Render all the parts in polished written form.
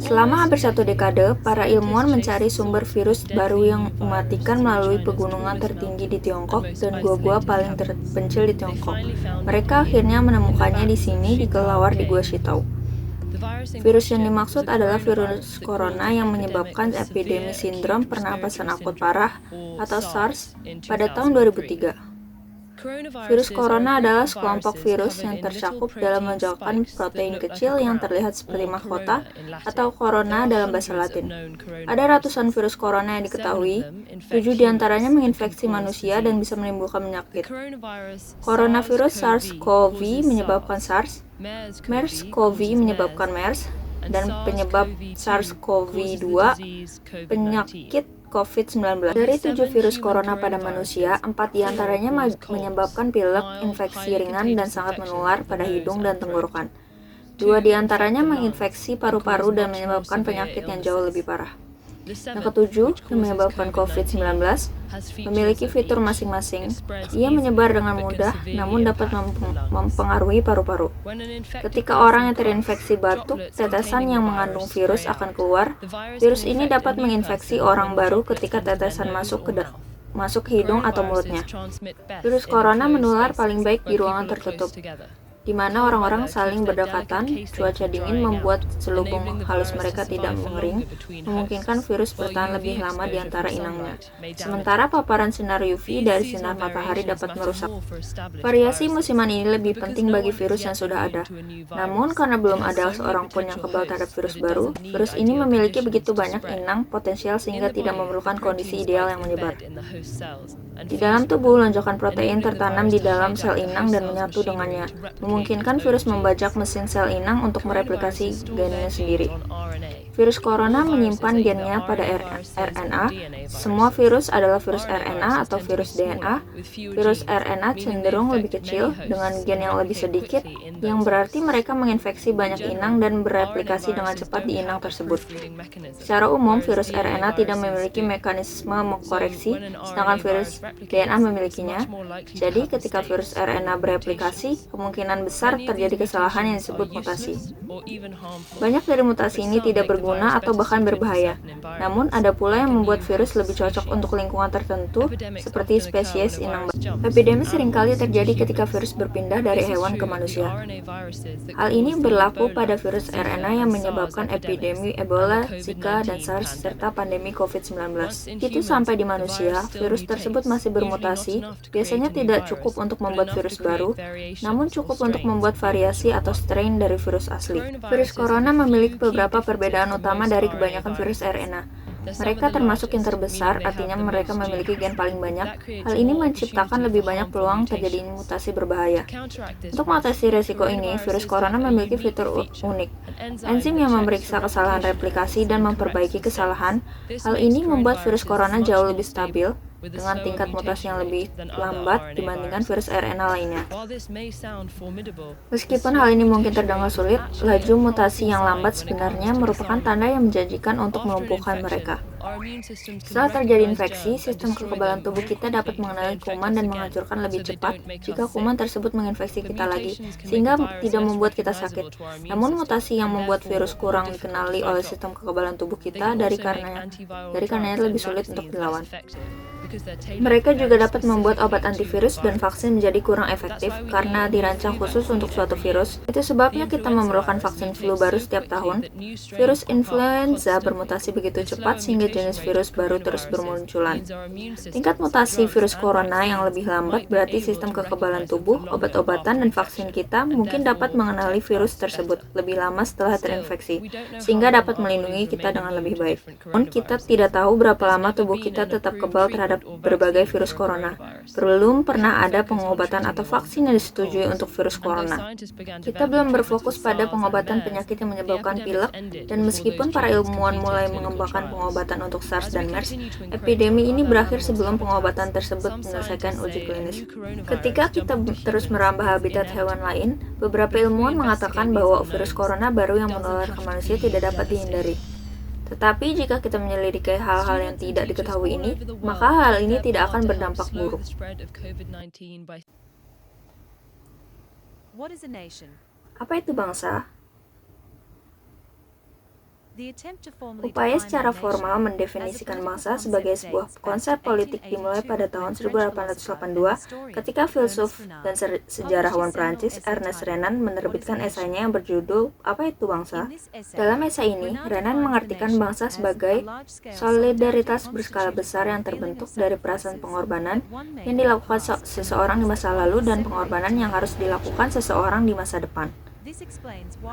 Selama hampir satu dekade, para ilmuwan mencari sumber virus baru yang mematikan melalui pegunungan tertinggi di Tiongkok dan gua-gua paling terpencil di Tiongkok. Mereka akhirnya menemukannya di sini di kelelawar di Gua Shitao. Virus yang dimaksud adalah virus corona yang menyebabkan epidemi sindrom pernapasan akut parah atau SARS pada tahun 2003. Virus corona adalah sekelompok virus yang tercakup dalam lonjakan protein kecil yang terlihat seperti mahkota atau corona dalam bahasa Latin. Ada ratusan virus corona yang diketahui, 7 diantaranya menginfeksi manusia dan bisa menimbulkan penyakit. Coronavirus SARS-CoV menyebabkan SARS, MERS-CoV menyebabkan MERS, dan penyebab SARS-CoV-2 penyakit COVID-19. Dari 7 virus corona pada manusia, 4 diantaranya menyebabkan pilek, infeksi ringan, dan sangat menular pada hidung dan tenggorokan. 2 diantaranya menginfeksi paru-paru dan menyebabkan penyakit yang jauh lebih parah. Yang ketujuh, yang menyebabkan COVID-19, memiliki fitur masing-masing. Ia menyebar dengan mudah, namun dapat mempengaruhi paru-paru. Ketika orang yang terinfeksi batuk, tetesan yang mengandung virus akan keluar. Virus ini dapat menginfeksi orang baru ketika tetesan masuk ke hidung atau mulutnya. Virus corona menular paling baik di ruangan tertutup, di mana orang-orang saling berdekatan. Cuaca dingin membuat selubung halus mereka tidak mengering, memungkinkan virus bertahan lebih lama di antara inangnya. Sementara paparan sinar UV dari sinar matahari dapat merusak. Variasi musiman ini lebih penting bagi virus yang sudah ada. Namun, karena belum ada seorang pun yang kebal terhadap virus baru, virus ini memiliki begitu banyak inang potensial sehingga tidak memerlukan kondisi ideal yang menyebar. Di dalam tubuh, lonjakan protein tertanam di dalam sel inang dan menyatu dengannya, memungkinkan virus membajak mesin sel inang untuk mereplikasi gennya sendiri. Virus corona menyimpan gennya pada RNA. Semua virus adalah virus RNA atau virus DNA. Virus RNA cenderung lebih kecil dengan gen yang lebih sedikit, yang berarti mereka menginfeksi banyak inang dan bereplikasi dengan cepat di inang tersebut. Secara umum, virus RNA tidak memiliki mekanisme mengkoreksi, sedangkan virus DNA memilikinya. Jadi, ketika virus RNA bereplikasi, kemungkinan besar terjadi kesalahan yang disebut mutasi. Banyak dari mutasi ini tidak berguna atau bahkan berbahaya. Namun, ada pula yang membuat virus lebih cocok untuk lingkungan tertentu, seperti spesies inang. Epidemi seringkali terjadi ketika virus berpindah dari hewan ke manusia. Hal ini berlaku pada virus RNA yang menyebabkan epidemi Ebola, Zika, dan SARS, serta pandemi COVID-19. Begitu sampai di manusia, virus tersebut masih bermutasi, biasanya tidak cukup untuk membuat virus baru, namun cukup untuk membuat variasi atau strain dari virus asli. Virus corona memiliki beberapa perbedaan utama dari kebanyakan virus RNA. Mereka termasuk yang terbesar, artinya mereka memiliki gen paling banyak. Hal ini menciptakan lebih banyak peluang terjadinya mutasi berbahaya. Untuk mengatasi resiko ini, virus corona memiliki fitur unik. Enzim yang memeriksa kesalahan replikasi dan memperbaiki kesalahan. Hal ini membuat virus corona jauh lebih stabil, dengan tingkat mutasi yang lebih lambat dibandingkan virus RNA lainnya. Meskipun hal ini mungkin terdengar sulit, laju mutasi yang lambat sebenarnya merupakan tanda yang menjanjikan untuk melumpuhkan mereka. Setelah terjadi infeksi, sistem kekebalan tubuh kita dapat mengenali kuman dan menghancurkan lebih cepat jika kuman tersebut menginfeksi kita lagi, sehingga tidak membuat kita sakit. Namun mutasi yang membuat virus kurang dikenali oleh sistem kekebalan tubuh kita dari karenanya lebih sulit untuk dilawan. Mereka juga dapat membuat obat antivirus dan vaksin menjadi kurang efektif karena dirancang khusus untuk suatu virus. Itu sebabnya kita memerlukan vaksin flu baru setiap tahun. Virus influenza bermutasi begitu cepat sehingga jenis virus baru terus bermunculan. Tingkat mutasi virus corona yang lebih lambat berarti sistem kekebalan tubuh, obat-obatan, dan vaksin kita mungkin dapat mengenali virus tersebut lebih lama setelah terinfeksi, sehingga dapat melindungi kita dengan lebih baik. Namun kita tidak tahu berapa lama tubuh kita tetap kebal terhadap berbagai virus corona. Belum pernah ada pengobatan atau vaksin yang disetujui untuk virus corona. Kita belum berfokus pada pengobatan penyakit yang menyebabkan pilek, dan meskipun para ilmuwan mulai mengembangkan pengobatan untuk SARS dan MERS, epidemi ini berakhir sebelum pengobatan tersebut menyelesaikan uji klinis. Ketika kita terus merambah habitat hewan lain, beberapa ilmuwan mengatakan bahwa virus corona baru yang menular ke manusia tidak dapat dihindari. Tetapi jika kita menyelidiki hal-hal yang tidak diketahui ini, maka hal ini tidak akan berdampak buruk. Apa itu bangsa? Upaya secara formal mendefinisikan bangsa sebagai sebuah konsep politik dimulai pada tahun 1882 ketika filsuf dan sejarawan Prancis Ernest Renan menerbitkan esainya yang berjudul Apa Itu Bangsa? Dalam esai ini, Renan mengartikan bangsa sebagai solidaritas berskala besar yang terbentuk dari perasaan pengorbanan yang dilakukan seseorang di masa lalu dan pengorbanan yang harus dilakukan seseorang di masa depan.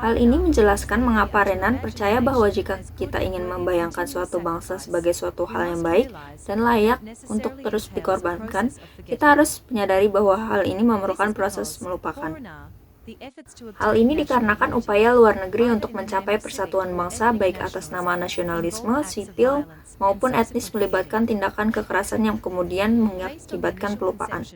Hal ini menjelaskan mengapa Renan percaya bahwa jika kita ingin membayangkan suatu bangsa sebagai suatu hal yang baik dan layak untuk terus dikorbankan, kita harus menyadari bahwa hal ini memerlukan proses melupakan. Hal ini dikarenakan upaya luar negeri untuk mencapai persatuan bangsa baik atas nama nasionalisme, sipil, maupun etnis melibatkan tindakan kekerasan yang kemudian mengakibatkan pelupaan.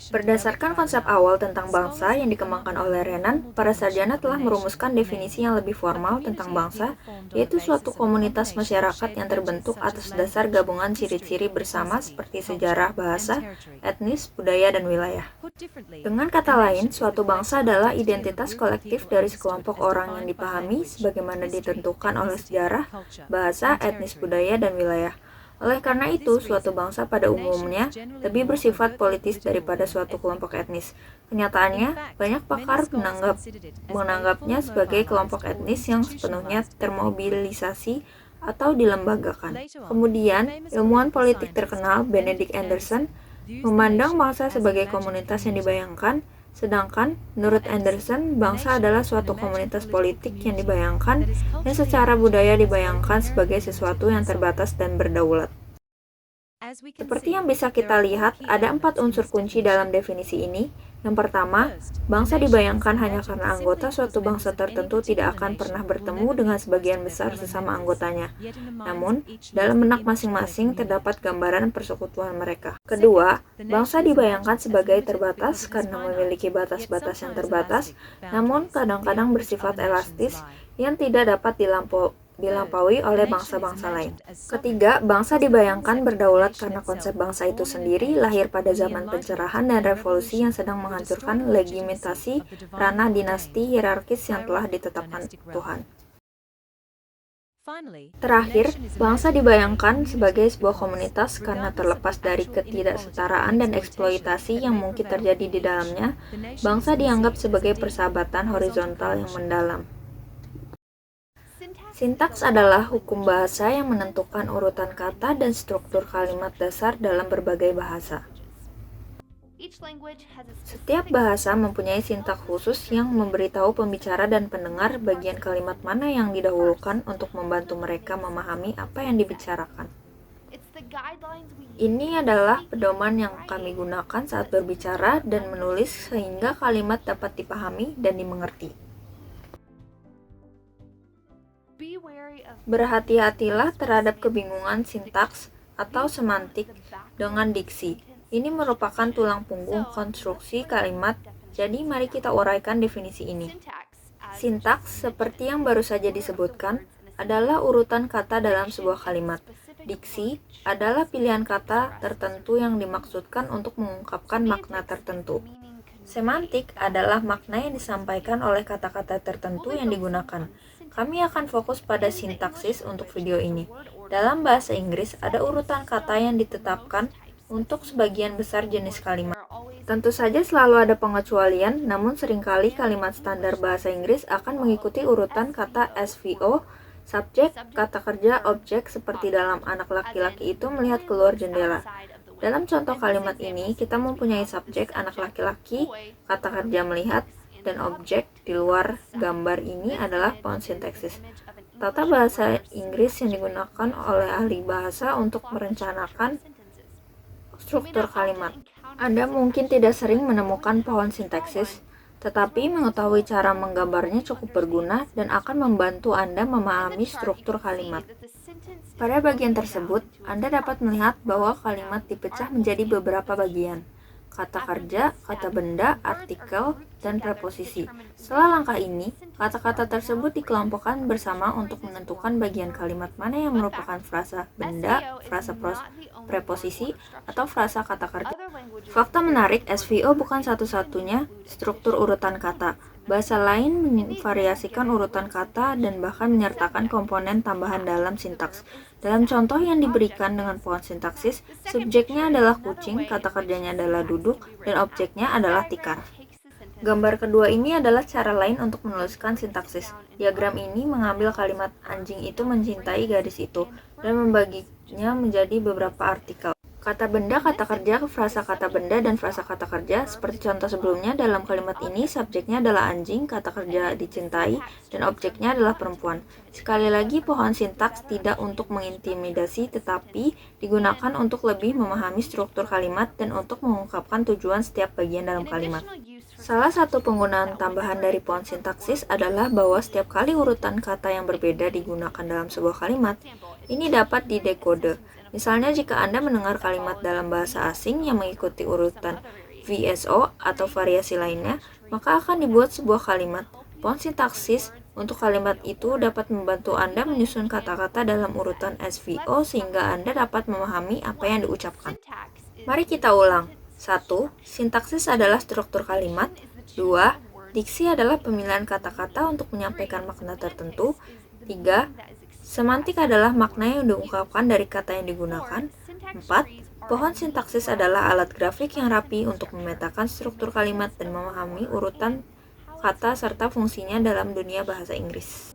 Berdasarkan konsep awal tentang bangsa yang dikembangkan oleh Renan, para sarjana telah merumuskan definisi yang lebih formal tentang bangsa, yaitu suatu komunitas masyarakat yang terbentuk atas dasar gabungan ciri-ciri bersama seperti sejarah, bahasa, etnis, budaya, dan wilayah. Dengan kata lain, suatu bangsa adalah identitas kolektif dari sekelompok orang yang dipahami sebagaimana ditentukan oleh sejarah, bahasa, etnis, budaya, dan wilayah. Oleh karena itu, suatu bangsa pada umumnya lebih bersifat politis daripada suatu kelompok etnis. Kenyataannya, banyak pakar menganggapnya sebagai kelompok etnis yang sepenuhnya termobilisasi atau dilembagakan. Kemudian, ilmuwan politik terkenal Benedict Anderson memandang bangsa sebagai komunitas yang dibayangkan, sedangkan menurut Anderson, bangsa adalah suatu komunitas politik yang dibayangkan dan secara budaya dibayangkan sebagai sesuatu yang terbatas dan berdaulat. Seperti yang bisa kita lihat, ada 4 unsur kunci dalam definisi ini. Yang pertama, bangsa dibayangkan hanya karena anggota suatu bangsa tertentu tidak akan pernah bertemu dengan sebagian besar sesama anggotanya. Namun, dalam benak masing-masing terdapat gambaran persekutuan mereka. Kedua, bangsa dibayangkan sebagai terbatas karena memiliki batas-batas yang terbatas, namun kadang-kadang bersifat elastis yang tidak dapat dilampaui oleh bangsa-bangsa lain. Ketiga, bangsa dibayangkan berdaulat karena konsep bangsa itu sendiri lahir pada zaman pencerahan dan revolusi yang sedang menghancurkan legitimasi ranah dinasti hierarkis yang telah ditetapkan Tuhan. Terakhir, bangsa dibayangkan sebagai sebuah komunitas karena terlepas dari ketidaksetaraan dan eksploitasi yang mungkin terjadi di dalamnya, bangsa dianggap sebagai persahabatan horizontal yang mendalam. Sintaks adalah hukum bahasa yang menentukan urutan kata dan struktur kalimat dasar dalam berbagai bahasa. Setiap bahasa mempunyai sintaks khusus yang memberitahu pembicara dan pendengar bagian kalimat mana yang didahulukan untuk membantu mereka memahami apa yang dibicarakan. Ini adalah pedoman yang kami gunakan saat berbicara dan menulis sehingga kalimat dapat dipahami dan dimengerti. Berhati-hatilah terhadap kebingungan sintaks atau semantik dengan diksi. Ini merupakan tulang punggung konstruksi kalimat, jadi mari kita uraikan definisi ini. Sintaks, seperti yang baru saja disebutkan, adalah urutan kata dalam sebuah kalimat. Diksi adalah pilihan kata tertentu yang dimaksudkan untuk mengungkapkan makna tertentu. Semantik adalah makna yang disampaikan oleh kata-kata tertentu yang digunakan. Kami akan fokus pada sintaksis untuk video ini. Dalam bahasa Inggris, ada urutan kata yang ditetapkan untuk sebagian besar jenis kalimat. Tentu saja selalu ada pengecualian, namun seringkali kalimat standar bahasa Inggris akan mengikuti urutan kata SVO, subjek, kata kerja, objek, seperti dalam anak laki-laki itu melihat keluar jendela. Dalam contoh kalimat ini, kita mempunyai subjek anak laki-laki, kata kerja melihat, dan objek di luar gambar ini adalah pohon sintaksis. Tata bahasa Inggris yang digunakan oleh ahli bahasa untuk merencanakan struktur kalimat. Anda mungkin tidak sering menemukan pohon sintaksis, tetapi mengetahui cara menggambarnya cukup berguna dan akan membantu Anda memahami struktur kalimat. Pada bagian tersebut, Anda dapat melihat bahwa kalimat dipecah menjadi beberapa bagian. Kata kerja, kata benda, artikel, dan preposisi. Setelah langkah ini, kata-kata tersebut dikelompokkan bersama untuk menentukan bagian kalimat mana yang merupakan frasa benda, frasa preposisi, atau frasa kata kerja. Fakta menarik, SVO bukan satu-satunya struktur urutan kata. Bahasa lain memvariasikan urutan kata dan bahkan menyertakan komponen tambahan dalam sintaks. Dalam contoh yang diberikan dengan pohon sintaksis, subjeknya adalah kucing, kata kerjanya adalah duduk, dan objeknya adalah tikar. Gambar kedua ini adalah cara lain untuk menuliskan sintaksis. Diagram ini mengambil kalimat anjing itu mencintai gadis itu dan membaginya menjadi beberapa artikel. Kata benda, kata kerja, frasa kata benda, dan frasa kata kerja. Seperti contoh sebelumnya, dalam kalimat ini subjeknya adalah anjing, kata kerja dicintai, dan objeknya adalah perempuan. Sekali lagi, pohon sintaks tidak untuk mengintimidasi, tetapi digunakan untuk lebih memahami struktur kalimat dan untuk mengungkapkan tujuan setiap bagian dalam kalimat. Salah satu penggunaan tambahan dari pohon sintaksis adalah bahwa setiap kali urutan kata yang berbeda digunakan dalam sebuah kalimat, ini dapat didekode. Misalnya jika Anda mendengar kalimat dalam bahasa asing yang mengikuti urutan VSO atau variasi lainnya, maka akan dibuat sebuah kalimat. Pohon sintaksis untuk kalimat itu dapat membantu Anda menyusun kata-kata dalam urutan SVO sehingga Anda dapat memahami apa yang diucapkan. Mari kita ulang. 1. Sintaksis adalah struktur kalimat. 2. Diksi adalah pemilihan kata-kata untuk menyampaikan makna tertentu. 3. Semantik adalah makna yang diungkapkan dari kata yang digunakan. 4. Pohon sintaksis adalah alat grafik yang rapi untuk memetakan struktur kalimat dan memahami urutan kata serta fungsinya dalam dunia bahasa Inggris.